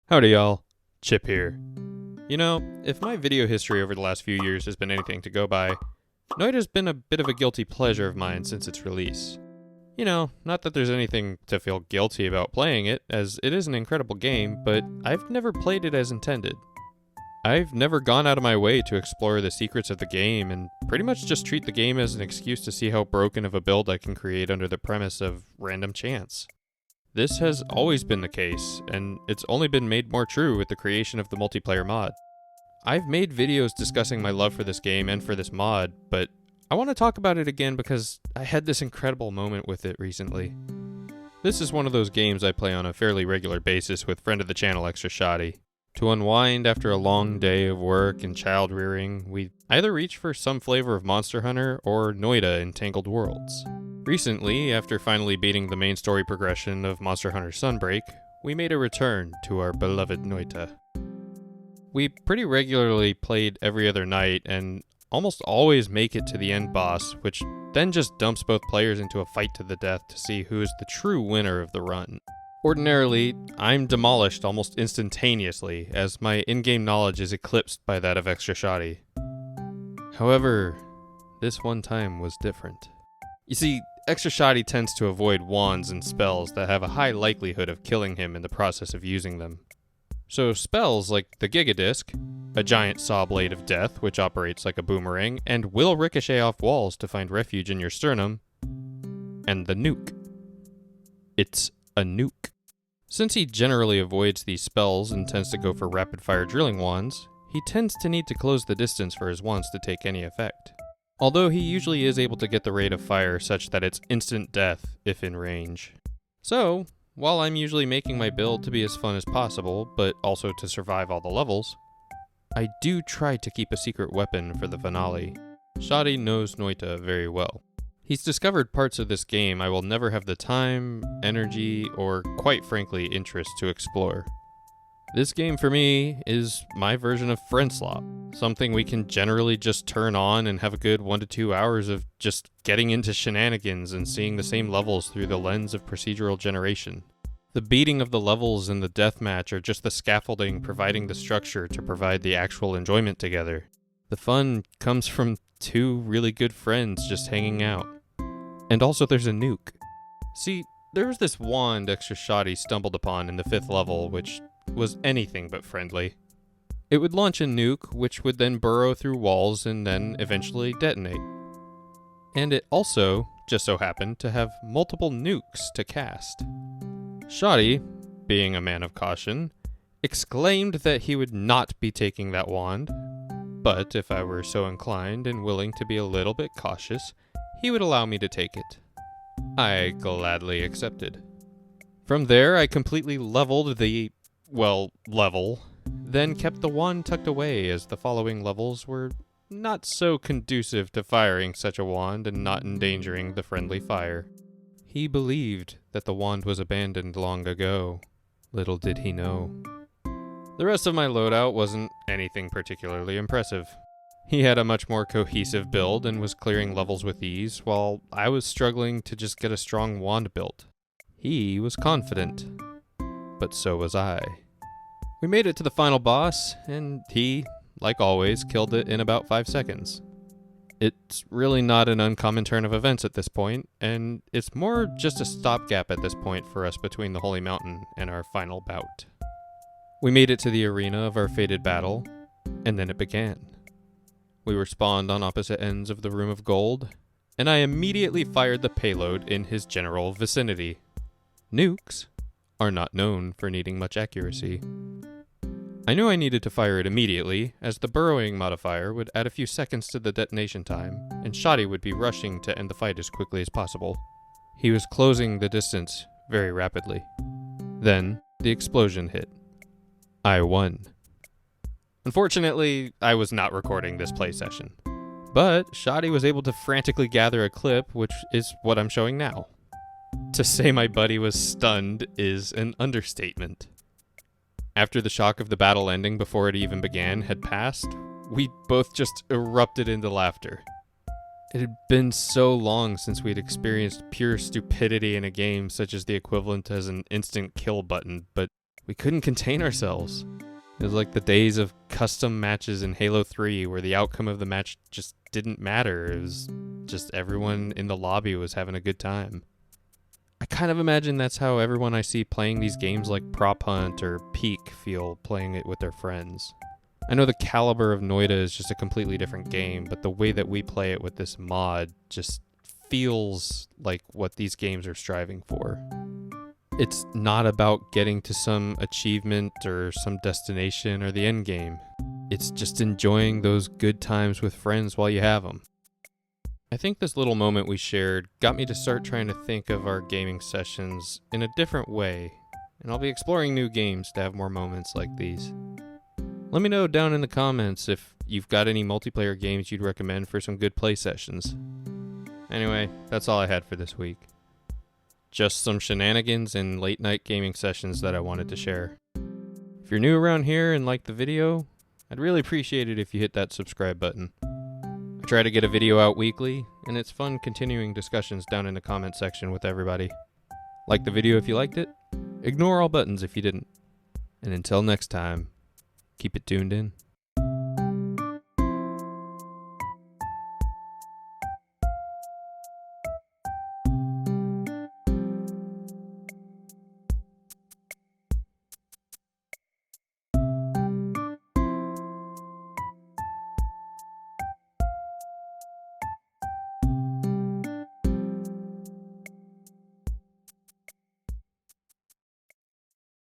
Howdy y'all, Chip here. You know, if my video history over the last few years has been anything to go by, Noita's been a bit of a guilty pleasure of mine since its release. You know, not that there's anything to feel guilty about playing it, as it is an incredible game, but I've never played it as intended. I've never gone out of my way to explore the secrets of the game, and pretty much just treat the game as an excuse to see how broken of a build I can create under the premise of random chance. This has always been the case, and it's only been made more true with the creation of the multiplayer mod. I've made videos discussing my love for this game and for this mod, but I want to talk about it again because I had this incredible moment with it recently. This is one of those games I play on a fairly regular basis with friend of the channel Extra Shoddy. To unwind after a long day of work and child rearing, we either reach for some flavor of Monster Hunter or Noita in Tangled Worlds. Recently, after finally beating the main story progression of Monster Hunter Sunbreak, we made a return to our beloved Noita. We pretty regularly played every other night and almost always make it to the end boss, which then just dumps both players into a fight to the death to see who is the true winner of the run. Ordinarily, I'm demolished almost instantaneously, as my in-game knowledge is eclipsed by that of Extra Shoddy. However, this one time was different. You see, Extra Shoddy tends to avoid wands and spells that have a high likelihood of killing him in the process of using them. So spells like the Giga Disc, a giant saw blade of death which operates like a boomerang and will ricochet off walls to find refuge in your sternum, and the nuke. It's a nuke. Since he generally avoids these spells and tends to go for rapid-fire drilling wands, he tends to need to close the distance for his wands to take any effect. Although he usually is able to get the rate of fire such that it's instant death if in range. So, while I'm usually making my build to be as fun as possible, but also to survive all the levels, I do try to keep a secret weapon for the finale. Shoddy knows Noita very well. He's discovered parts of this game I will never have the time, energy, or quite frankly interest to explore. This game for me is my version of friend slop, something we can generally just turn on and have a good 1 to 2 hours of just getting into shenanigans and seeing the same levels through the lens of procedural generation. The beating of the levels in the deathmatch are just the scaffolding providing the structure to provide the actual enjoyment together. The fun comes from two really good friends just hanging out. And also there's a nuke. See, there was this wand Extra Shoddy stumbled upon in the 5th level, which was anything but friendly. It would launch a nuke, which would then burrow through walls and then eventually detonate. And it also just so happened to have multiple nukes to cast. Shoddy, being a man of caution, exclaimed that he would not be taking that wand, but if I were so inclined and willing to be a little bit cautious, he would allow me to take it. I gladly accepted. From there, I completely leveled the, level, then kept the wand tucked away as the following levels were not so conducive to firing such a wand and not endangering the friendly fire. He believed that the wand was abandoned long ago. Little did he know. The rest of my loadout wasn't anything particularly impressive. He had a much more cohesive build and was clearing levels with ease, while I was struggling to just get a strong wand built. He was confident, but so was I. We made it to the final boss, and he, like always, killed it in about 5 seconds. It's really not an uncommon turn of events at this point, and it's more just a stopgap at this point for us between the Holy Mountain and our final bout. We made it to the arena of our fated battle, and then it began. We were spawned on opposite ends of the Room of Gold, and I immediately fired the payload in his general vicinity. Nukes are not known for needing much accuracy. I knew I needed to fire it immediately, as the burrowing modifier would add a few seconds to the detonation time, and Shoddy would be rushing to end the fight as quickly as possible. He was closing the distance very rapidly. Then, the explosion hit. I won. Unfortunately, I was not recording this play session, but Shoddy was able to frantically gather a clip, which is what I'm showing now. To say my buddy was stunned is an understatement. After the shock of the battle ending before it even began had passed, we both just erupted into laughter. It had been so long since we'd experienced pure stupidity in a game such as the equivalent as an instant kill button, but we couldn't contain ourselves. It was like the days of custom matches in Halo 3 where the outcome of the match just didn't matter. It was just everyone in the lobby was having a good time. I kind of imagine that's how everyone I see playing these games like Prop Hunt or Peak feel playing it with their friends. I know the caliber of Noita is just a completely different game, but the way that we play it with this mod just feels like what these games are striving for. It's not about getting to some achievement or some destination or the end game. It's just enjoying those good times with friends while you have them. I think this little moment we shared got me to start trying to think of our gaming sessions in a different way, and I'll be exploring new games to have more moments like these. Let me know down in the comments if you've got any multiplayer games you'd recommend for some good play sessions. Anyway, that's all I had for this week. Just some shenanigans and late night gaming sessions that I wanted to share. If you're new around here and like the video, I'd really appreciate it if you hit that subscribe button. I try to get a video out weekly, and it's fun continuing discussions down in the comment section with everybody. Like the video if you liked it, ignore all buttons if you didn't. And until next time, keep it tuned in.